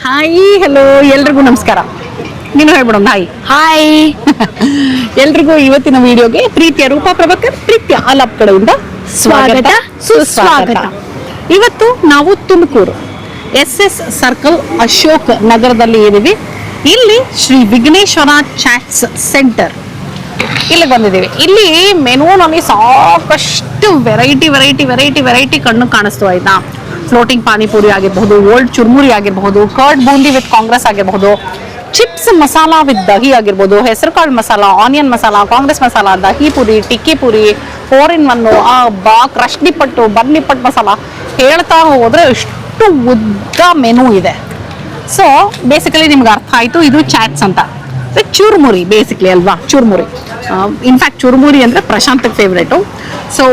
Hi hello ಎಲ್ರಿಗೂ ನಮಸ್ಕಾರ. ನೀನು ಹೇಳ್ಬಿಡೋಣ ಹಾಯ್. ಹಾಯ್ ಎಲ್ರಿಗೂ ಇವತ್ತಿನ ವಿಡಿಯೋಗೆ ಪ್ರೀತಿಯ ರೂಪಾ ಪ್ರಭಾಕರ್, ಪ್ರೀತಿಯ ಆಲಾಪ್ ಕಡೆಯಿಂದ ಸ್ವಾಗತ ಸುಸ್ವಾಗತ. ಇವತ್ತು ನಾವು ತುಮಕೂರು SS ಸರ್ಕಲ್ ಅಶೋಕ್ ನಗರದಲ್ಲಿ ಇದ್ದೀವಿ. ಇಲ್ಲಿ ಶ್ರೀ ವಿಘ್ನೇಶ್ವರ ಚಾಟ್ಸ್ ಸೆಂಟರ್ ಇಲ್ಲಿ ಬಂದಿದ್ದೀವಿ. ಇಲ್ಲಿ ಮೆನುನಲ್ಲಿ ಸಾಕಷ್ಟು ವೆರೈಟಿ ಕಣ್ಣು ಕಾಣಿಸ್ತು ಆಯ್ತಾ. ಫ್ಲೋಟಿಂಗ್ ಪಾನಿಪುರಿ ಆಗಿರಬಹುದು, ಓಲ್ಡ್ ಚುರ್ಮುರಿ ಆಗಿರಬಹುದು, ಕರ್ಡ್ ಬೂಂದಿ ವಿತ್ ಕಾಂಗ್ರೆಸ್ ಆಗಿರಬಹುದು, ಚಿಪ್ಸ್ ಮಸಾಲಾ ವಿತ್ ದಹಿ ಆಗಿರ್ಬೋದು, ಹೆಸರು ಕಾಳು ಮಸಾಲ, ಆನಿಯನ್ ಮಸಾಲ, ಕಾಂಗ್ರೆಸ್ ಮಸಾಲ, ದಹಿ ಪುರಿ, ಟಿಕ್ಕಿ ಪುರಿ, 4-in-1, ಕ್ರಶ್ ನಿಪ್ಪಟ್ಟು, ಬನ್ ನಿಪ್ಪಟ್ಟು ಮಸಾಲ, ಹೇಳ್ತಾ ಹೋದ್ರೆ ಇಷ್ಟು ಉದ್ದ ಮೆನು ಇದೆ. ಸೊ ಬೇಸಿಕಲಿ ನಿಮ್ಗೆ ಅರ್ಥ ಆಯ್ತು, ಇದು ಚಾಟ್ಸ್ ಅಂತ. ಚುರ್ಮುರಿ ಬೇಸಿಕ್ಲಿ ಅಲ್ವಾ, ಚುರ್ಮುರಿ. ಇನ್ಫ್ಯಾಕ್ಟ್ ಚುರ್ಮುರಿ ಅಂದ್ರೆ ಪ್ರಶಾಂತ್ ಫೇವ್ರೇಟು. ಸೊ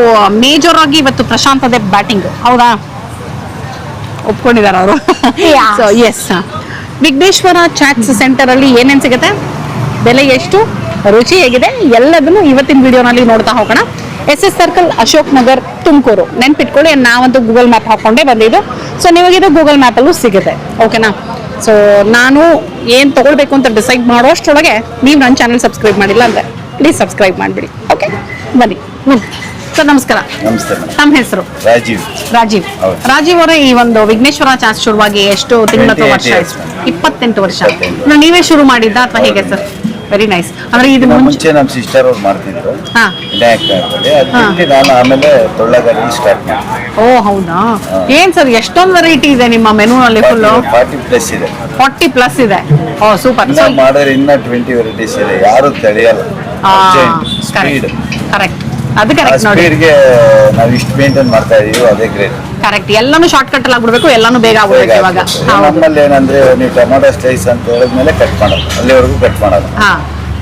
ಮೇಜರ್ ಆಗಿ ಇವತ್ತು ಪ್ರಶಾಂತ್ ಅದೇ ಬ್ಯಾಟಿಂಗ್, ಹೌದಾ? ಒಪ್ಕೊಂಡಿದ್ದಾರೆ ಅವರು. So yes, Vighneshwara chaats centre ಅಲ್ಲಿ ಏನೇನು ಸಿಗುತ್ತೆ, ಬೆಲೆ ಎಷ್ಟು, ರುಚಿ ಹೇಗಿದೆ, ಎಲ್ಲದನ್ನು ಇವತ್ತಿನ ವಿಡಿಯೋನಲ್ಲಿ ನೋಡ್ತಾ ಹೋಗೋಣ. SS circle Ashok Nagar Tumakuru. ನೆನ್ಪಿಟ್ಕೊಳ್ಳಿ, ನಾವಂತೂ ಗೂಗಲ್ ಮ್ಯಾಪ್ ಹಾಕೊಂಡೇ ಬಂದಿದ್ದು. ಸೊ ನಿಮಗಿದು ಗೂಗಲ್ ಮ್ಯಾಪಲ್ಲೂ ಸಿಗುತ್ತೆ, ಓಕೆನಾ? ಸೊ ನಾನು ಏನು ತಗೊಳ್ಬೇಕು ಅಂತ ಡಿಸೈಡ್ ಮಾಡೋಷ್ಟರೊಳಗೆ ನೀವು ನನ್ನ ಚಾನಲ್ ಸಬ್ಸ್ಕ್ರೈಬ್ ಮಾಡಿಲ್ಲ ಅಂದರೆ ಪ್ಲೀಸ್ ಸಬ್ಸ್ಕ್ರೈಬ್ ಮಾಡಿಬಿಡಿ, ಓಕೆ? ಬನ್ನಿ. ಸರ್ ನಮಸ್ಕಾರ. ನಮಸ್ತೆ. ನಮ್ಮ ಹೆಸರು ರಾಜೀವ್ ಅವರೇ. ಈ ಒಂದು ವಿಘ್ನೇಶ್ವರ ಚಾಟ್ಸ್ ಶುರುವಾಗಿ ಎಷ್ಟು ತಿಂಗಳ ವರ್ಷ ಆಯ್ತು? 28 ವರ್ಷ. ನೀವೇ ಶುರು ಮಾಡಿದ್ದ ಅಥವಾ ಹೇಗೆ ಸರ್? Very nice. ಅಂದ್ರೆ ಇದು ಮುಂಚೆ ನಮ್ಮ ಸಿಸ್ಟರ್ ಅವ್ರು ಮಾಡ್ತಿದ್ರು ನಾನು ಆಮೇಲೆ ತೊಳ್ಳಗಾಡಿ ಸ್ಟಾರ್ಟ್ ಮಾಡಿದೆ. ಓ ಹೌದಾ? ಏನ್ ಸರ್ ಎಷ್ಟೊಂದು ವೆರೈಟಿ ಇದೆ ನಿಮ್ಮ ಮೆನುನಲ್ಲಿ? ಫುಲ್ 40+ ಇದೆ. 40+ ಇದೆ. ಓ ಸೂಪರ್. ಮಾಡಿದ್ರೆ ಇನ್ನ 20 ವೆರೈಟೀಸ್ ಇದೆ, ಯಾರು ತಿಳಿಯಲ್ಲ. ಸ್ಪೀಡ್ ಕರೆಕ್ಟ್, ಅದು ಕರೆಕ್ಟ್ ನೋಡಿ. ಸ್ಪೀಡ್ಗೆ ನಾವು ಇಷ್ಟು ಮೇಂಟೈನ್ ಮಾಡ್ತಾ ಇದೀವಿ, ಅದೇ ಗ್ರೇಟ್. ಕರೆಕ್ಟ್, ಎಲ್ಲಾನು ಶಾರ್ಟ್ ಕಟ್ ಅಲ್ಲಿ ಆಗ್ಬಿಡ್ಬೇಕು, ಎಲ್ಲಾನು ಬೇಗ ಆಗ್ಬಿಡ್ಬೇಕು ಇವಾಗ. ನಮ್ಮಲ್ಲಿ ಏನಂದ್ರೆ ನೀವು ಟೊಮೊಟೊ ಸ್ಲೈಸ್ ಅಂತ ಹೇಳಿದ್ಮೇಲೆ ಕಟ್ ಮಾಡೋದು, ಅಲ್ಲಿವರೆಗೂ ಕಟ್ ಮಾಡೋದು.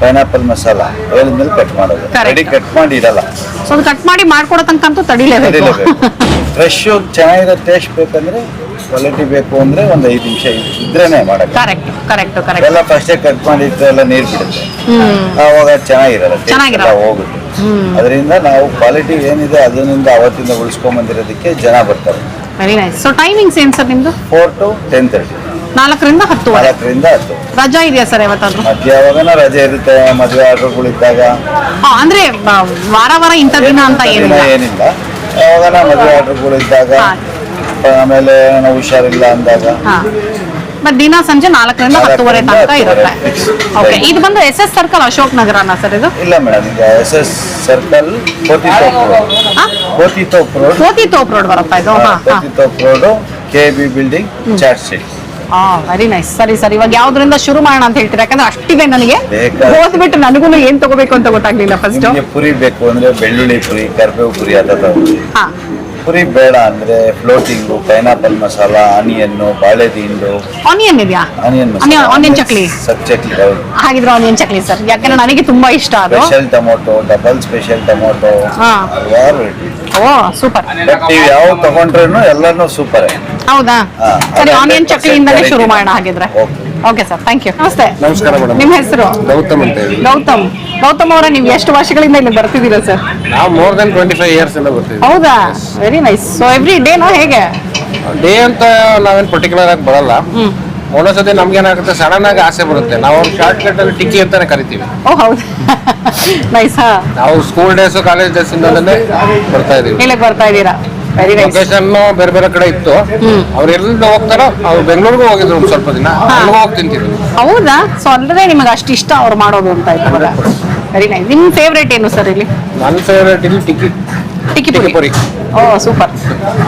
ಪೈನಾಪಲ್ ಮಸಾಲ ಹೇಳಿದ್ಮೇಲೆ ಕಟ್ ಮಾಡೋದು, ರೆಡಿ ಕಟ್ ಮಾಡಿ ಇಡಲ್ಲ. ಸೊ ಅದು ಕಟ್ ಮಾಡಿ ಮಾಡ್ಕೊಡೋ ತನಕಂತೂ ತಡಿಲೇಬೇಕು. ಫ್ರೆಶ್ ಚೆನ್ನಾಗಿರೋ ಟೇಸ್ಟ್ ಬೇಕಂದ್ರೆ, ಕ್ವಾಲಿಟಿ ಬೇಕು ಅಂದ್ರೆ ಒಂದು 5 ನಿಮಿಷ ಇದ್ರೇನೆ ಮಾಡೋದು. ಕರೆಕ್ಟ್. ಎಲ್ಲ ಫಸ್ಟೇ ಕಟ್ ಮಾಡಿ ಇಟ್ಟರೆ ಎಲ್ಲ ನೀರು ಬಿಡುತ್ತೆ, ಅವಾಗ ಚೆನ್ನಾಗಿರಲ್ಲ, ಹೋಗುತ್ತೆ. ಅದರಿಂದ ನಾವು ಕ್ವಾಲಿಟಿ ಏನಿದೆ ಅದರಿಂದ ಅವತ್ತಿಂದ ಉಳಿಸ್ಕೊಂಡ್ ಬಂದಿರೋದಕ್ಕೆ ಜನ ಬರ್ತಾರೆ. Very nice. ಸೊ ಟೈಮಿಂಗ್ಸ್ ಏನು ಸರ್ ನಿಮ್ದು? 4 to 10:30. 4ರಿಂದ 10. 4ರಿಂದ 10. ರಜಾ ಇದೆಯಾ ಸರ್ ಯಾವತ್ತಾದ್ರೂ? ಮಧ್ಯ ಯಾವಾಗನ ರಜೆ ಇರುತ್ತೆ, ಮದುವೆ ಆರ್ಡರ್ಗಳಿದ್ದಾಗ. ಅಂದ್ರೆ ವಾರ ಇಂಥ ದಿನ ಅಂತ ಏನಿಲ್ಲ. ಯಾವಾಗನ ಮದುವೆ ಆರ್ಡರ್ಗಳಿದ್ದಾಗ, ಆಮೇಲೆ ನಾವು ಹುಷಾರಿಲ್ಲ ಅಂದಾಗ. ಮತ್ತೆ ದಿನ ಸಂಜೆ 4ರಿಂದ 10:30 ತನಕ ಇರುತ್ತೆ. ಓಕೆ, ಇದು ಬಂದು SS ಸರ್ಕಲ್ ಅಶೋಕ್ ನಗರನಾ ಸರ್ ಇದು? ಇಲ್ಲ ಮೇಡಮ್, ಈಗ SS ಸರ್ಕಲ್ ಕೋತಿತೋಪ್ ರೋಡ್ ಬರುತ್ತಾ ಇದು? Kothitop road, KB building, chaat street. Very nice. ಸರಿ, ಇವಾಗ ಯಾವ್ದ್ರಿಂದ ಶುರು ಮಾಡೋಣ ಅಂತ ಹೇಳ್ತೀರಾ? ಯಾಕಂದ್ರೆ ಅಷ್ಟಿದೆ ನನಗೆ, ಓದ್ಬಿಟ್ಟು ನನಗೂ ಏನ್ ತಗೋಬೇಕು ಅಂತ ಗೊತ್ತಾಗ್ಲಿಲ್ಲ. ಫಸ್ಟ್ ಪುರಿ ಬೇಕು ಅಂದ್ರೆ ಬೆಳ್ಳುಳ್ಳಿ ಪುರಿ, ಕರ್ಬೇವು ಪುರಿ ಅದ. ಪುರಿ ಬೇಡ ಅಂದ್ರೆ ಫ್ಲೋಟಿಂಗು, ಪೈನಾಪಲ್ ಮಸಾಲ, ಆನಿಯನ್ನು, ಬಾಳೆದಿಂಡು. ಆನಿಯನ್ ಇದೆಯಾ? ಆನಿಯನ್ ಚಕ್ಲಿ. ಹಾಗಿದ್ರೆ ಆನಿಯನ್ ಚಕ್ಲಿ ಸರ್, ಯಾಕಂದ್ರೆ ನನಗೆ ತುಂಬಾ ಇಷ್ಟ ಅದು. Special tomato, double special tomato, ಓ ಸೂಪರ್. ನೀವು ಯಾವ ತಗೊಂಡ್ರು ಎಲ್ಲಾನು ಸೂಪರ್. ಹೌದಾ? ಸರಿ, ಆನಿಯನ್ ಚಕ್ಲಿಯಿಂದಲೇ ಶುರು ಮಾಡೋಣ ಹಾಗಿದ್ರೆ. Okay sir, thank you. ನಮಸ್ತೆ. ನಮಸ್ಕಾರ ಮೇಡಮ್. ನಿಮ್ಮ ಹೆಸರು? ಗೌತಮ್ ಅಂತ ಹೇಳಿ. ಗೌತಮ್ ಅವರೇ, ನೀವು ಎಷ್ಟು ವರ್ಷಗಳಿಂದ ಇಲ್ಲಿ ಬರ್ತಿದ್ದೀರಾ ಸರ್? ನಾವು ಮೋರ್ ದನ್ 25 years ಇಂದ ಬರ್ತೀವಿ. ಹೌದಾ? Very nice. ಸೊ ಎವ್ರಿ ಡೇನೋ ಹೇಗೆ? ಡೇ ಅಂತ ನಾವೇನು ಪರ್ಟಿಕ್ಯುಲರ್ ಆಗಿ ಬರಲ್ಲ. ಒಂದೊಂದ್ಸತಿ ನಮ್ಗೇನಾಗುತ್ತೆ, ಸಡನ್ ಆಗಿ ಆಸೆ ಬರುತ್ತೆ. ನಾವು ಶಾರ್ಟ್ ಕಟ್ ಅಲ್ಲಿ ಟಿಕ್ಕಿ ಅಂತಾನೆ ಕರಿತೀವಿ. ಓ ಹೌದು, ನೈಸ್. ನಾವು ಸ್ಕೂಲ್ ಡೇಸ್, ಕಾಲೇಜ್ ಡೇಸ್ ಇಂದಲೇ ಬರ್ತಾ ಇದೀವಿ. ಇಲ್ಲಿಗೆ ಬರ್ತಾ ಇದ್ದೀರಾ? Very nice. ಲೊಕೇಶನ್ ಬೇರೆ ಕಡೆ ಇತ್ತು, ಅವ್ರು ಎಲ್ಲಿಂದ ಹೋಗ್ತಾರೋ ಅವ್ರು ಬೆಂಗಳೂರಿಗೂ ಹೋಗಿದ್ರು ಒಂದು ಸ್ವಲ್ಪ ದಿನ, ಅಲ್ಲಿಗೂ ಹೋಗಿ ತಿಂತಿದ್ರು. ಹೌದಾ? ಸೊ ಅಂದ್ರೆ ನಿಮಗೆ ಅಷ್ಟು ಇಷ್ಟ ಅವ್ರು ಮಾಡೋದು ಅಂತ ಆಯ್ತು. Very nice. ನಿಮ್ಮ ಫೇವ್ರೇಟ್ ಏನು ಸರ್ ಇಲ್ಲಿ? ನನ್ನ ಫೇವ್ರೇಟ್ ಇಲ್ಲಿ ಟಿಕ್ಕಿ ಪುರಿ. ಓ ಸೂಪರ್.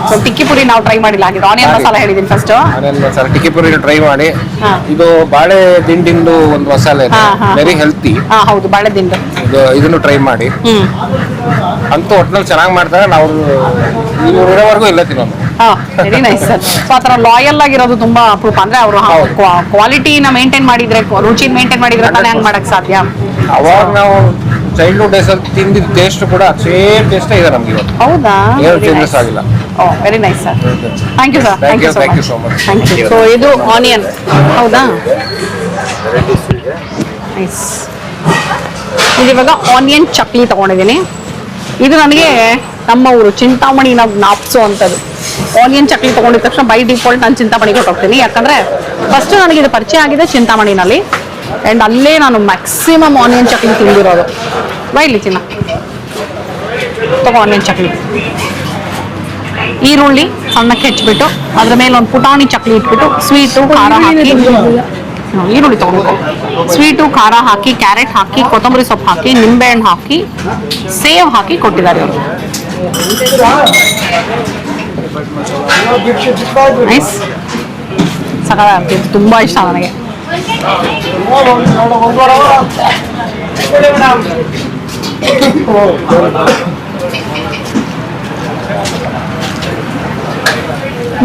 ಸೊ ಟಿಕ್ಕಿ ಪುರಿ ನಾವು ಟ್ರೈ ಮಾಡಿಲ್ಲ, ಹಾಗಿದ್ರೆ ಆನಿಯನ್ ಮಸಾಲ ಹೇಳಿದ್ದೀನಿ ಫಸ್ಟ್. ಆನಿಯನ್ ಮಸಾಲ, ಟಿಕ್ಕಿ ಪುರಿ ಟ್ರೈ ಮಾಡಿ. ಇದು ಬಾಳೆ ದಿಂಡಿಂದು ಒಂದು ಮಸಾಲೆ ಇದೆ, ವೆರಿ ಹೆಲ್ತಿ. ಹೌದು, ಬಾಳೆ ದಿಂಡು. ಇದನ್ನು ಟ್ರೈ ಮಾಡಿ. ಅಂತೂ ಒಟ್ಟಿನಲ್ಲಿ ಚೆನ್ನಾಗಿ ಮಾಡ್ತಾರೆ. ನಾವು ಇರೋವರೆಗೂ ಇಲ್ಲ ತಿನ್ನೋದು. Very nice sir. ಸೊ ಆ ಥರ ಲಾಯಲ್ ಆಗಿರೋದು ತುಂಬಾ ಅಪರೂಪ. ಅಂದ್ರೆ ಅವರು ಕ್ವಾಲಿಟಿನ ಮೇಂಟೈನ್ ಮಾಡಿದ್ರೆ, ರುಚಿ ಮೇಂಟೈನ್ ಮಾಡಿದ್ರೆ ತಾನೇ ಹಂಗೆ ಮಾಡಕ್ ಸಾಧ್ಯ. ಅವಾಗ ನಾವು ಚೈಲ್ಡ್ಹುಡ್ ಡೇಸ್ ಅಲ್ಲಿ ತಿಂದಿದ್ದ ಟೇಸ್ಟ್ ಕೂಡ ಸೇಮ್ ಟೇಸ್ಟ್ ಇದೆ ನಮ್ಗೆ ಇವತ್ತು. ಹೌದಾ? ಏನು ಚೇಂಜಸ್ ಆಗಿಲ್ಲ. ಓ very nice sir. Thank you sir. Thank you so much. Thank you. So ಇದು ಆನಿಯನ್, ಹೌದಾ? ನೈಸ್. ಇದು ಇವಾಗ ಆನಿಯನ್ ಚಕ್ಲಿ ತಗೊಂಡಿದ್ದೀನಿ. ಇದು ನನಗೆ ನಮ್ಮ ಊರು ಚಿಂತಾಮಣಿ ನಾವು ಜ್ಞಾಪಿಸೋ ಅಂಥದ್ದು. ಆನಿಯನ್ ಚಕ್ಲಿ ತೊಗೊಂಡಿದ ತಕ್ಷಣ ಬೈ ಡಿಫಾಲ್ಟ್ ನಾನು ಚಿಂತಾಮಣಿ ಕೊಟ್ಟೋಗ್ತೀನಿ. ಯಾಕಂದರೆ ಫಸ್ಟ್ ನನಗೆ ಇದು ಪರಿಚಯ ಆಗಿದೆ ಚಿಂತಾಮಣಿನಲ್ಲಿ, ಆ್ಯಂಡ್ ಅಲ್ಲೇ ನಾನು ಮ್ಯಾಕ್ಸಿಮಮ್ ಆನಿಯನ್ ಚಕ್ಲಿ ತಿಂದಿರೋದು. ಇಲ್ಲಿ ಚಿನ್ನ ತಗೋ ಆನಿಯನ್ ಚಕ್ಲಿ. ಈರುಳ್ಳಿ ಸಣ್ಣಕ್ಕೆ ಹೆಚ್ಚಿಬಿಟ್ಟು ಅದ್ರ ಮೇಲೆ ಒಂದು ಪುಟಾಣಿ ಚಕ್ಲಿ ಇಟ್ಬಿಟ್ಟು ಸ್ವೀಟು ಖಾರ ಹಾಕಿ, ಈರುಳ್ಳಿ ತೊಗೊಬೇಕು, ಸ್ವೀಟು ಖಾರ ಹಾಕಿ, ಕ್ಯಾರೆಟ್ ಹಾಕಿ, ಕೊತ್ತಂಬರಿ ಸೊಪ್ಪು ಹಾಕಿ, ನಿಂಬೆಹಣ್ಣು ಹಾಕಿ, ಸೇವ್ ಹಾಕಿ ಕೊಟ್ಟಿದ್ದಾರೆ ಅವರು. ನೈಸ್, ಸಕಾಲ ತುಂಬ ಇಷ್ಟ ನನಗೆ.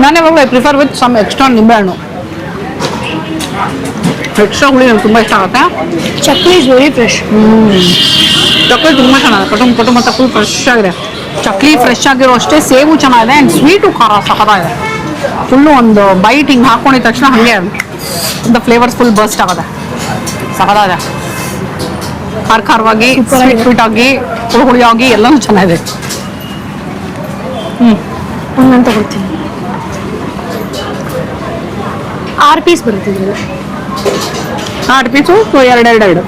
ನಾನು ಯಾವಾಗಲೂ I prefer with some extra ನಿಂಬೆಹಣ್ಣು. ಎಕ್ಸ್ಟ್ರಾ ಹುಳಿ ನನಗೆ ತುಂಬ ಇಷ್ಟ ಆಗುತ್ತೆ. Chakli is very fresh. ಚಕ್ಲಿ ತುಂಬ ಚೆನ್ನಾಗಿದೆ, ಕಟುಂಬ ಮತ್ತು ಫುಲ್ ಫ್ರೆಶ್ ಆಗಿದೆ. ಚಕ್ಲಿ ಫ್ರೆಶ್ ಆಗಿರೋ ಅಷ್ಟೇ, ಸೇವು ಚೆನ್ನಾಗಿದೆ, ಆ್ಯಂಡ್ ಸ್ವೀಟು ಖಾರ ಸಖತ್ತಾಗಿದೆ. ಫುಲ್ಲು ಒಂದು ಬೈಟ್ ಹಿಂಗೆ ಹಾಕೊಂಡಿದ ತಕ್ಷಣ ಹಾಗೆ ಒಂದು ಫ್ಲೇವರ್ಸ್ ಫುಲ್ ಬರ್ಸ್ಟ್ ಆಗುತ್ತೆ, ಸಖತ್ತಾಗಿದೆ. ಖಾರವಾಗಿ, ಸ್ವೀಟ್ ಆಗಿ, ಹುಳಿಯಾಗಿ ಎಲ್ಲನೂ ಚೆನ್ನಾಗಿದೆ. ನಾನು ತಗೊಳ್ತೀನಿ. 6 ಪೀಸ್ ಬರುತ್ತಿದ್ದಿಲ್ಲ. 6 ಪೀಸು ಎರಡು.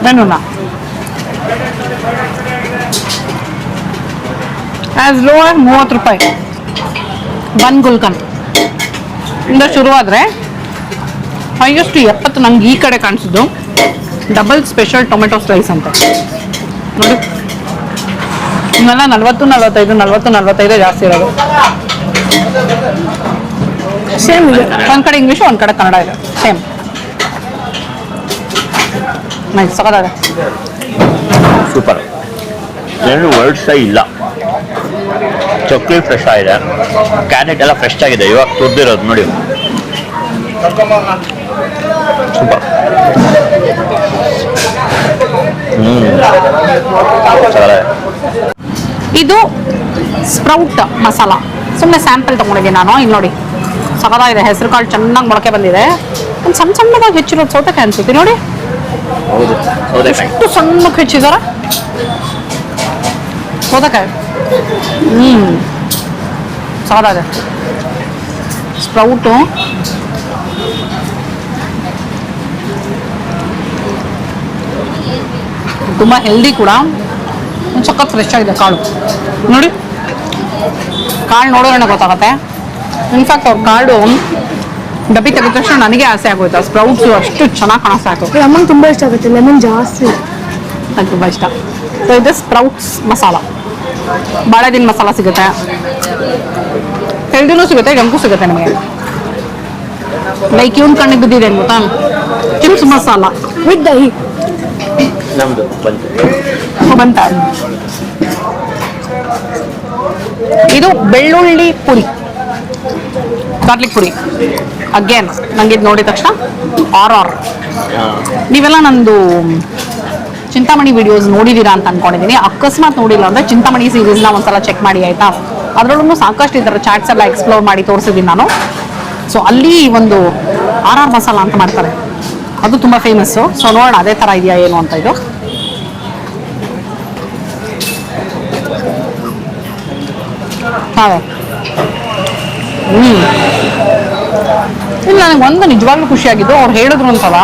ಮೆನುನಾ ಆಸ್ ಲೋ ಆಸ್ 30 ರೂಪಾಯಿ ಬನ್ ಗುಲ್ಕನ್ ಇಂದ ಶುರುವಾದರೆ ಹೈಯೆಸ್ಟ್ 70. ನಂಗೆ ಈ ಕಡೆ ಕಾಣಿಸಿದ್ದು ಡಬಲ್ ಸ್ಪೆಷಲ್ ಟೊಮೆಟೊ ಸ್ಲೈಸ್ ಅಂತ ನೋಡಿ. ಇವೆಲ್ಲ 40-45 ಜಾಸ್ತಿ ಇರೋದು. ಸೇಮ್ ಇದೆ, ಒಂದು ಕಡೆ ಇಂಗ್ಲೀಷು ಒಂದು ಕಡೆ ಕನ್ನಡ ಇದೆ, ಸೇಮ್. ನೈಸ್, ಸಖತ್ತಾಗಿದೆ. ಸೂಪರ್, ಏನು ವರ್ಡ್ಸೇ ಇಲ್ಲ. ಚಕ್ಲಿ ಫ್ರೆಶ್ ಆಗಿದೆ, ಕ್ಯಾರೆಟ್ ಎಲ್ಲ ಫ್ರೆಶ್ ಆಗಿದೆ, ಇವಾಗ ತುರ್ದಿರೋದು ನೋಡಿ. ಸೂಪರ್. ಇದು ಸ್ಪ್ರೌಟ್ ಮಸಾಲ, ಸುಮ್ಮನೆ ಸ್ಯಾಂಪಲ್ ತೊಗೊಂಡಿದ್ದೀನಿ ನಾನು. ಇಲ್ಲಿ ನೋಡಿ, ಸಖತ್ತಾಗಿದೆ. ಹೆಸರು ಕಾಳು ಚೆನ್ನಾಗಿ ಮೊಳಕೆ ಬಂದಿದೆ. ಒಂದು ಸಣ್ಣದಾಗಿ ಹೆಚ್ಚಿರೋದು ಸೌತೆಕಾಯಿ ಅನ್ಸುತ್ತೆ ನೋಡಿ. ಎಷ್ಟು ಸಣ್ಣಕ್ಕೆ ಹೆಚ್ಚಿದಾರ ಸೌತೆಕಾಯಿ. ಸಖತ್ತಾಗಿದೆ ಸ್ಪ್ರೌಟು. ತುಂಬ ಹೆಲ್ದಿ ಕೂಡ, ಸಖತ್ ಫ್ರೆಶ್ ಆಗಿದೆ ಕಾಳು ನೋಡಿ. ಕಾಳು ನೋಡೋಣ ಗೊತ್ತಾಗತ್ತೆ. ಇನ್ಫ್ಯಾಕ್ಟ್ ಅವ್ರ ಕಾಳು ಡಬ್ಬಿ ತೆಗೆದ ತಕ್ಷಣ ನನಗೆ ಆಸೆ ಆಗೋಯ್ತು. ಸ್ಪ್ರೌಟ್ಸು ಅಷ್ಟು ಚೆನ್ನಾಗಿ ಕಾಣಿಸ್ತಾ ಇತ್ತು. ಅಮ್ಮಂಗೆ ತುಂಬ ಇಷ್ಟ ಆಗುತ್ತೆ, ಲೆಮನ್ ಜಾಸ್ತಿ. ನಂಗೆ ತುಂಬ ಇಷ್ಟ. ಸೊ ಇದು ಸ್ಪ್ರೌಟ್ಸ್ ಮಸಾಲ. ಬಾಳೆದಿನ ಮಸಾಲ ಸಿಗುತ್ತೆ, ಹೆಲ್ದಿನೂ ಸಿಗುತ್ತೆ, ಜಂಕು ಸಿಗುತ್ತೆ ನಿಮಗೆ. ಲೈಕ್ ಇವನ್ ಕಣ್ಣಿಗೆ ಬಿದ್ದಿದೆ ಗೊತ್ತಾ, ಚಿಪ್ಸ್ ಮಸಾಲ ವಿತ್ ದಹಿ. ನಮ್ದು ಬಂತ. ಇದು ಬೆಳ್ಳುಳ್ಳಿ ಪುರಿ, ಗಾರ್ಲಿಕ್ ಪುರಿ. ಅಗೇನ್ ನಂಗೆ ಇದು ನೋಡಿದ ತಕ್ಷಣ ಆರ್. ನೀವೆಲ್ಲ ನಂದು ಚಿಂತಾಮಣಿ ವಿಡಿಯೋಸ್ ನೋಡಿದ್ದೀರಾ ಅಂತ ಅನ್ಕೊಂಡಿದ್ದೀನಿ. ಅಕಸ್ಮಾತ್ ನೋಡಿಲ್ಲ ಅಂದರೆ ಚಿಂತಾಮಣಿ ಸೀರೀಸ್ನ ಒಂದ್ಸಲ ಚೆಕ್ ಮಾಡಿ ಆಯಿತಾ. ಅದರೊಳಗೂ ಸಾಕಷ್ಟು ಈ ಥರ ಚಾಟ್ಸ್ ಎಲ್ಲ ಎಕ್ಸ್ಪ್ಲೋರ್ ಮಾಡಿ ತೋರಿಸಿದ್ದೀನಿ ನಾನು. ಸೊ ಅಲ್ಲಿ ಒಂದು ಆರ್ ಮಸಾಲ ಅಂತ ಮಾಡ್ತಾರೆ, ಅದು ತುಂಬ ಫೇಮಸ್ಸು. ಸೊ ನೋಡೋಣ ಅದೇ ಥರ ಇದೆಯಾ ಏನು ಅಂತ. ಇದು ಇಲ್ಲ, ನನಗೆ ಒಂದು ನಿಜವಾಗ್ಲೂ ಖುಷಿಯಾಗಿದ್ದು ಅವ್ರು ಹೇಳಿದ್ರು ಅಂತಲ್ಲ,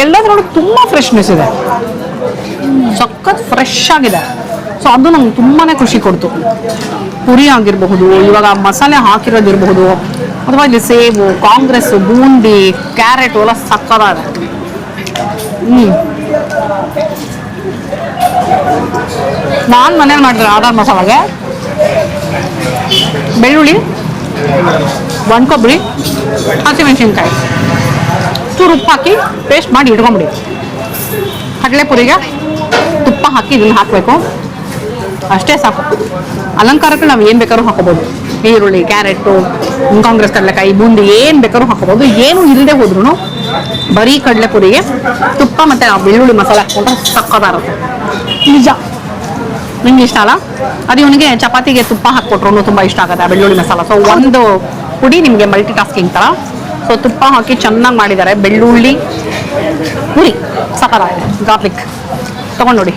ಎಲ್ಲದ್ರೊಳಗೆ ತುಂಬ ಫ್ರೆಶ್ನೆಸ್ ಇದೆ, ಸಖತ್ ಫ್ರೆಶ್ ಆಗಿದೆ. ಸೊ ಅದು ನಂಗೆ ತುಂಬಾ ಖುಷಿ ಕೊಡ್ತು. ಪುರಿ ಆಗಿರಬಹುದು, ಇವಾಗ ಮಸಾಲೆ ಹಾಕಿರೋದಿರಬಹುದು, ಅಥವಾ ಇಲ್ಲಿ ಸೇಬು, ಕಾಂಗ್ರೆಸ್ಸು, ಬೂಂದಿ, ಕ್ಯಾರೆಟು ಎಲ್ಲ ಸಕ್ಕತ್ತಾಗಿದೆ. ನಾನು ಮನೇಲಿ ಮಾಡಿದ್ರೆ ಆಧಾರ್ ಮಸಾಲೆಗೆ ಬೆಳ್ಳುಳ್ಳಿ, ಒಣಕೊಬ್ಬರಿ, ಹಸಿಮೆಣಸಿನ್ಕಾಯಿ, ಚೂರು ಉಪ್ಪು ಹಾಕಿ ಪೇಸ್ಟ್ ಮಾಡಿ ಇಟ್ಕೊಂಬಿಡಿ. ಕಡಲೆಪುರಿಗೆ ತುಪ್ಪ ಹಾಕಿ ಇದನ್ನು ಹಾಕಬೇಕು, ಅಷ್ಟೇ ಸಾಕು. ಅಲಂಕಾರಕ್ಕೆ ನಾವು ಏನು ಬೇಕಾದ್ರೂ ಹಾಕೋಬೋದು. ಈರುಳ್ಳಿ, ಕ್ಯಾರೆಟು, ಕಾಂಗ್ರೆಸ್ ಕಡಲೆಕಾಯಿ, ಬೂಂದಿ ಏನು ಬೇಕಾದ್ರೂ ಹಾಕೋಬೋದು. ಏನು ಇಲ್ಲದೆ ಹೋದ್ರೂ ಬರೀ ಕಡಲೆಪುರಿಗೆ ತುಪ್ಪ ಮತ್ತು ಬೆಳ್ಳುಳ್ಳಿ ಮಸಾಲೆ ಹಾಕ್ಕೊಂಡ್ರೆ ಸಕ್ಕತ್ತಾಗುತ್ತೆ. ನಿಜ, ನಿಮ್ಗೆ ಇಷ್ಟ ಅಲ್ಲ? ಅದು ಇವನಿಗೆ ಚಪಾತಿಗೆ ತುಪ್ಪ ಹಾಕ್ಕೊಟ್ರು ತುಂಬ ಇಷ್ಟ ಆಗುತ್ತೆ ಆ ಬೆಳ್ಳುಳ್ಳಿ ಮಸಾಲ. ಸೊ ಒಂದು ಪುಡಿ ನಿಮಗೆ ಮಲ್ಟಿ ಟಾಸ್ಕಿಂಗ್ ಥರ. ಸೊ ತುಪ್ಪ ಹಾಕಿ ಚೆನ್ನಾಗಿ ಮಾಡಿದ್ದಾರೆ. ಬೆಳ್ಳುಳ್ಳಿ ಪುರಿ ಸಕಲಾಗಿದೆ ಗಾರ್ಲಿಕ್ ತಗೊಂಡು ನೋಡಿ.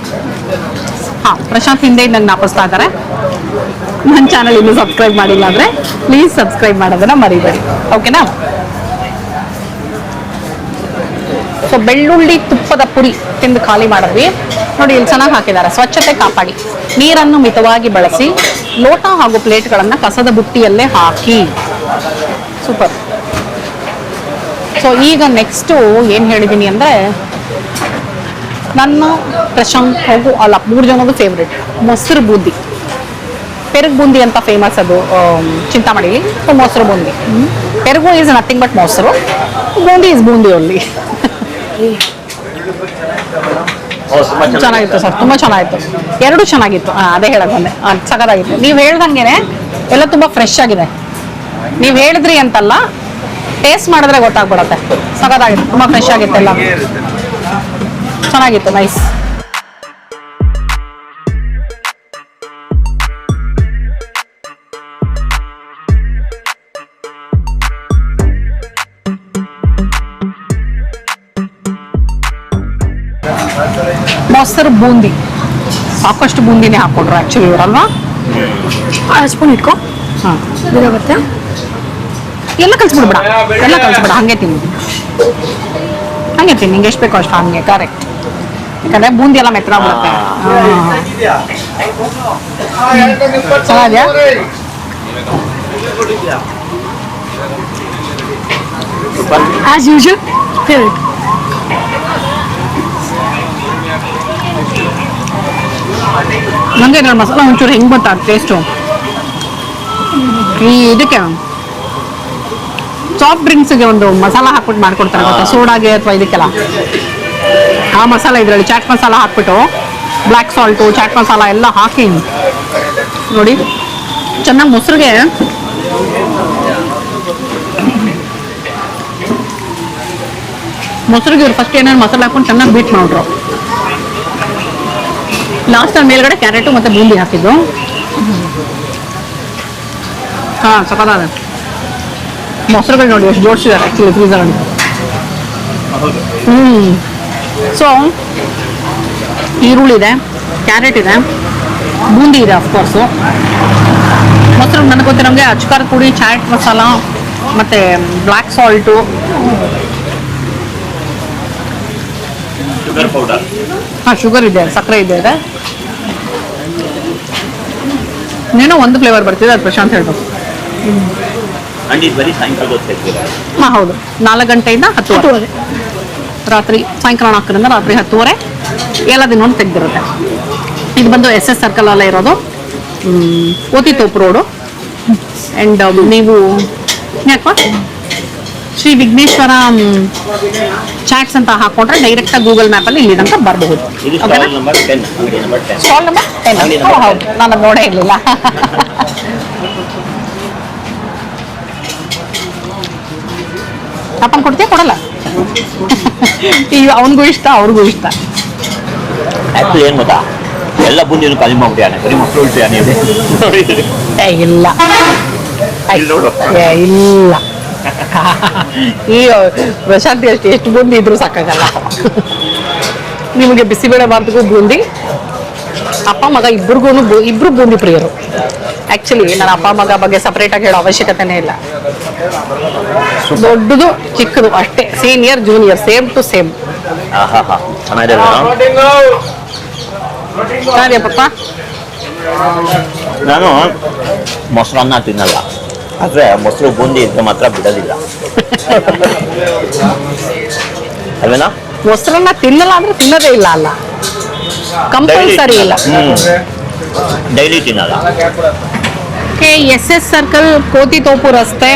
ಹಾಂ, ಪ್ರಶಾಂತ್ ಹಿಂದೆ ನಂಗೆ ನಾಪಿಸ್ತಾ ಇದ್ದಾರೆ. ನನ್ನ ಚಾನಲ್ ಇನ್ನೂ ಸಬ್ಸ್ಕ್ರೈಬ್ ಮಾಡಿಲ್ಲ ಅಂದರೆ ಪ್ಲೀಸ್ ಸಬ್ಸ್ಕ್ರೈಬ್ ಮಾಡೋದನ್ನ ಮರಿಬೇಡಿ, ಓಕೆನಾ? ಸೊ ಬೆಳ್ಳುಳ್ಳಿ ತುಪ್ಪದ ಪುರಿ ತಿಂದು ಖಾಲಿ ಮಾಡಿದ್ವಿ ನೋಡಿ. ಇಲ್ಲಿ ಚೆನ್ನಾಗಿ ಹಾಕಿದ್ದಾರೆ. ಸ್ವಚ್ಛತೆ ಕಾಪಾಡಿ, ನೀರನ್ನು ಮಿತವಾಗಿ ಬಳಸಿ, ಲೋಟ ಹಾಗೂ ಪ್ಲೇಟ್ಗಳನ್ನು ಕಸದ ಬುಟ್ಟಿಯಲ್ಲೇ ಹಾಕಿ. ಸೂಪರ್. ಸೊ ಈಗ ನೆಕ್ಸ್ಟು ಏನು ಹೇಳಿದ್ದೀನಿ ಅಂದರೆ, ನನ್ನ ಪ್ರಶಾಂತ್ ಹಾಗೂ ಅಲ್ಲ 3 ಜನದ ಫೇವ್ರೆಟ್ ಮೊಸರು ಬೂಂದಿ. ಪೆರುಗು ಬೂಂದಿ ಅಂತ ಫೇಮಸ್ ಅದು ಚಿಂತಾಮಣಿಲಿ. ಸೊ ಮೊಸರು ಬೂಂದಿ. ಪೆರುಗು ಈಸ್ ನಥಿಂಗ್ ಬಟ್ ಮೊಸರು, ಬೂಂದಿ ಈಸ್ ಬೂಂದಿ ಓನ್ಲಿ. ಚೆನ್ನಾಗಿತ್ತು ಸರ್, ತುಂಬ ಚೆನ್ನಾಗಿತ್ತು. ಎರಡು ಚೆನ್ನಾಗಿತ್ತು. ಅದೇ ಹೇಳಕ್ ಬಂದೆ, ಸಖತ್ತಾಗಿತ್ತು. ನೀವು ಹೇಳ್ದಂಗೆನೆ ಎಲ್ಲ ತುಂಬ ಫ್ರೆಶ್ ಆಗಿದೆ. ನೀವು ಹೇಳಿದ್ರಿ ಅಂತಲ್ಲ, ಟೇಸ್ಟ್ ಮಾಡಿದ್ರೆ ಗೊತ್ತಾಗ್ಬಿಡತ್ತೆ. ಸಖತ್ತಾಗಿತ್ತು, ತುಂಬ ಫ್ರೆಶ್ ಆಗಿತ್ತು, ಎಲ್ಲ ಚೆನ್ನಾಗಿತ್ತು. ನೈಸ್. ಮೊಸರು ಬೂಂದಿ, ಸಾಕಷ್ಟು ಬೂಂದಿನೇ ಹಾಕ್ಕೊಟ್ರು ಆ್ಯಕ್ಚುಲಿ ಇವರಲ್ವಾ? ಸ್ಪೂನ್ ಇಟ್ಕೊ. ಹಾಂ, ಬೇರೆ ಬರುತ್ತೆ. ಎಲ್ಲ ಕಲಿಸ್ಬಿಡ್ಬೇಡ, ಎಲ್ಲ ಕಲಿಸ್ಬೇಡ, ಹಾಗೆ ತಿನ್ನಿ, ನಿಂಗೆ ಎಷ್ಟು ಬೇಕೋ ಅಷ್ಟು ಹಂಗೆ. ಕರೆಕ್ಟ್, ಯಾಕಂದ್ರೆ ಬೂಂದಿ ಎಲ್ಲ ಮೆತ್ತಗಾಗ್ಬಿಡುತ್ತೆ. ಚೆನ್ನಾಗಿದೆಯಾ? As usual favourite. ನನಗೆ ಇದ್ರ ಮಸಾಲ ಒಂಚೂರು ಹೆಂಗೆ ಗೊತ್ತಾ ಟೇಸ್ಟು, ಈ ಇದಕ್ಕೆ ಸಾಫ್ಟ್ ಡ್ರಿಂಕ್ಸ್ಗೆ ಒಂದು ಮಸಾಲ ಹಾಕ್ಬಿಟ್ಟು ಮಾಡ್ಕೊಡ್ತಾರೆ ಗೊತ್ತಾ, ಸೋಡಾಗೆ ಅಥವಾ ಇದಕ್ಕೆಲ್ಲ. ಆ ಮಸಾಲ ಇದರಲ್ಲಿ ಚಾಟ್ ಮಸಾಲ ಹಾಕ್ಬಿಟ್ಟು, ಬ್ಲ್ಯಾಕ್ ಸಾಲ್ಟು, ಚಾಟ್ ಮಸಾಲ ಎಲ್ಲ ಹಾಕಿ ನೋಡಿ ಚೆನ್ನಾಗಿ ಮೊಸರಿಗೆ ಇವ್ರು ಫಸ್ಟ್ ಏನಾದ್ರು ಮಸಾಲೆ ಹಾಕ್ಕೊಂಡು ಚೆನ್ನಾಗಿ ಬೀಟ್ ಮಾಡಿದ್ರು. ಲಾಸ್ಟ್ ಅಲ್ಲಿ ಮೇಲ್ಗಡೆ ಕ್ಯಾರೆಟು ಮತ್ತು ಬೂಂದಿ ಹಾಕಿದ್ದು. ಹಾಂ, ಸಖತ್ತಾದ ಮೊಸರುಗಳು ನೋಡಿ ಎಷ್ಟು ಜೋಡಿಸಿದ್ದಾರೆ ಆ್ಯಕ್ಚುಲಿ ಫ್ರೀಸರಲ್ಲಿ. ಸೊ ಈರುಳ್ಳಿ ಇದೆ, ಕ್ಯಾರೆಟ್ ಇದೆ, ಬೂಂದಿ ಇದೆ ಅಫ್ಕೋರ್ಸು. ಮೊಸರು ನನಗೆ ಗೊತ್ತಿರೋಂಗೆ ಅಚ್ಕಾರದ ಪುಡಿ, ಚಾಟ್ ಮಸಾಲ ಮತ್ತು ಬ್ಲ್ಯಾಕ್ ಸಾಲ್ಟು, ಶುಗರ್ ಪೌಡರ್. ಹಾಂ, ಶುಗರ್ ಇದೆ, ಸಕ್ಕರೆ ಇದೆ. ಇನ್ನೇನೋ ಒಂದು ಫ್ಲೇವರ್ ಬರ್ತಿದೆ, ಅದು ಪ್ರಶಾಂತ್ ಹೇಳ್ಬೇಕು. ಹಾಂ, ಹೌದು. 4 ಗಂಟೆಯಿಂದ 10:30 ರಾತ್ರಿ, ಸಾಯಂಕಾಲ 4ರಿಂದ ರಾತ್ರಿ 10:30 ಎಲ್ಲ ದಿನವೂ ತೆಗೆದಿರುತ್ತೆ. ಇದು ಬಂದು SS ಸರ್ಕಲ್ ಅಲ್ಲೇ ಇರೋದು, ಕೋತಿತೋಪು ರೋಡು. ಆ್ಯಂಡ್ ನೀವು ಯಾಕೋ ಶ್ರೀ ವಿಘ್ನೇಶ್ವರ ಚಾಟ್ಸ್ ಅಂತ ಹಾಕೊಂಡ್ರೆ ಡೈರೆಕ್ಟಾಗಿ ಗೂಗಲ್ ಮ್ಯಾಪಲ್ಲಿ ಇಲ್ಲಿ ತನಕ ಬರಬಹುದು. Stall number 10. ಹೌದು, ನಾನು ನೋಡೇ ಇರಲಿಲ್ಲ. ಅಪ್ಪನ ಕೊಡ್ತೀಯ? ಕೊಡಲ್ಲ. ಈಗ ಅವನಿಗೂ ಇಷ್ಟ, ಅವ್ರಿಗೂ ಇಷ್ಟ. ಆ್ಯಕ್ಚುಲಿ ಏನು ಗೊತ್ತಾ, ಎಲ್ಲ ಬೂಂದಿಯನ್ನು ಖಾಲಿ ಮಾಡ್ಬಿಟ್ಟಿಯಾನೆ, ಬರೀ ಮೊಸರು ಉಳ್ತಿಯಾನೆ. ಇಲ್ಲ ಇಲ್ಲ, ಈ ಪ್ರಶಾಂತಿ ಅಷ್ಟು ಎಷ್ಟು ಬೂಂದಿ ಇದ್ರೂ ಸಾಕಾಗಲ್ಲ. ನಿಮಗೆ ಬಿಸಿಬೇಳೆ ಬಾರ್ದಿಗೂ ಬೂಂದಿ, ಅಪ್ಪ ಮಗ ಇಬ್ರು ಬೂಂದಿ ಪ್ರಿಯರು. ಆ್ಯಕ್ಚುಲಿ ನನ್ನ ಅಪ್ಪ ಮಗ ಬಗ್ಗೆ ಸಪ್ರೇಟಾಗಿ ಹೇಳೋ ಅವಶ್ಯಕತೆನೇ ಇಲ್ಲ. ದೊಡ್ಡದು ಚಿಕ್ಕದು ಅಷ್ಟೇ, senior junior same to same. ಚೆನ್ನಾಗಿದೆ ಪಪ್ಪ. ನಾನು ಮೊಸರನ್ನ ತಿನ್ನಲ್ಲ, ಆದರೆ ಮೊಸರು ಬೂಂದಿ ಇದ್ರೆ ಮಾತ್ರ ಬಿಡೋದಿಲ್ಲ. ಅಲ್ವೇನಾ? ಮೊಸರನ್ನ ತಿನ್ನಲ್ಲ ಅಂದ್ರೆ ತಿನ್ನೋದೇ ಇಲ್ಲ ಅಲ್ಲ, ಕಂಪಲ್ಸರಿ ಇಲ್ಲ. ಡೈಲಿ ತಿನ್ನಲ್ಲ. SS ಸರ್ಕಲ್, ಕೋತಿತೋಪು ರಸ್ತೆ,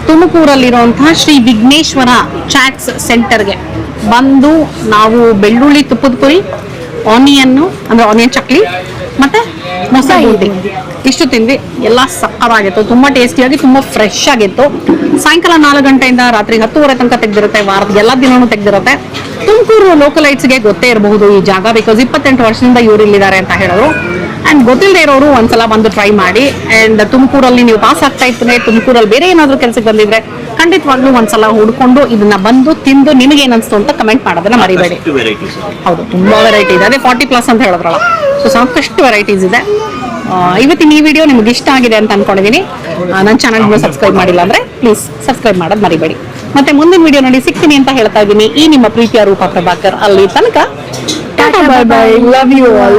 ತುಮಕೂರಲ್ಲಿರುವಂತಹ ಶ್ರೀ ವಿಘ್ನೇಶ್ವರ ಚಾಟ್ಸ್ ಸೆಂಟರ್ಗೆ ಬಂದು ನಾವು ಬೆಳ್ಳುಳ್ಳಿ ತುಪ್ಪದ ಪುರಿ, ಆನಿಯನ್ ಚಕ್ಲಿ ಮತ್ತೆ ಮೊಸರು ಬೂಂದಿ ಇಷ್ಟು ತಿಂದ್ವಿ. ಎಲ್ಲ ಸಕ್ಕತ್ತಾಗಿತ್ತು, ತುಂಬ ಟೇಸ್ಟಿಯಾಗಿ, ತುಂಬ ಫ್ರೆಶ್ ಆಗಿತ್ತು. ಸಾಯಂಕಾಲ 4 ಗಂಟೆಯಿಂದ ರಾತ್ರಿ 10:30 ತನಕ ತೆಗೆದಿರುತ್ತೆ. ವಾರದ ಎಲ್ಲ ದಿನವೂ ತೆಗೆದಿರುತ್ತೆ. ತುಮಕೂರು ಲೋಕಲೈಟ್ಸ್ಗೆ ಗೊತ್ತೇ ಇರಬಹುದು ಈ ಜಾಗ, ಬಿಕಾಸ್ 28 ವರ್ಷದಿಂದ ಇವರು ಇಲ್ಲಿದ್ದಾರೆ ಅಂತ ಹೇಳಿದ್ರು. ಆ್ಯಂಡ್ ಗೊತ್ತಿಲ್ಲದೆ ಇರೋರು ಒಂದ್ಸಲ ಬಂದು ಟ್ರೈ ಮಾಡಿ. ಆ್ಯಂಡ್ ತುಮಕೂರಲ್ಲಿ ನೀವು ಪಾಸ್ ಆಗ್ತಾ ಇರ್ತದೆ, ತುಮಕೂರಲ್ಲಿ ಬೇರೆ ಏನಾದರೂ ಕೆಲಸಕ್ಕೆ ಬಂದಿದ್ರೆ ಖಂಡಿತವಾಗ್ಲೂ ಒಂದ್ಸಲ ಹುಡ್ಕೊಂಡು ಇದನ್ನ ಬಂದು ತಿಂದು ನಿಮಗೆ ಏನಿಸ್ತು ಅಂತ ಕಮೆಂಟ್ ಮಾಡೋದನ್ನ ಮರಿಬೇಡಿ. ವೆರೈಟೀಸ್ ಹೌದು, ತುಂಬಾ ವೆರೈಟಿ ಇದೆ. ಅದೇ 40+ ಅಂತ ಹೇಳಿದ್ರಲ್ಲ, ಸೊ ಸಾಕಷ್ಟು ವೆರೈಟೀಸ್ ಇದೆ. ಇವತ್ತಿನ ಈ ವಿಡಿಯೋ ನಿಮ್ಗೆ ಇಷ್ಟ ಆಗಿದೆ ಅಂತ ಅನ್ಕೊಂಡಿದ್ದೀನಿ. ನನ್ನ ಚಾನಲ್ನ ಸಬ್ಸ್ಕ್ರೈಬ್ ಮಾಡಿಲ್ಲ ಅಂದ್ರೆ ಪ್ಲೀಸ್ ಸಬ್ಸ್ಕ್ರೈಬ್ ಮಾಡೋದು ಮರಿಬೇಡಿ. ಮತ್ತೆ ಮುಂದಿನ ವಿಡಿಯೋ ನೋಡಿ ಸಿಗ್ತೀನಿ ಅಂತ ಹೇಳ್ತಾ ಇದ್ದೀನಿ. ಈ ನಿಮ್ಮ ಪ್ರೀತಿಯ ರೂಪಾ ಪ್ರಭಾಕರ್. ಅಲ್ಲಿ ತನಕ tata, bye bye, love you all.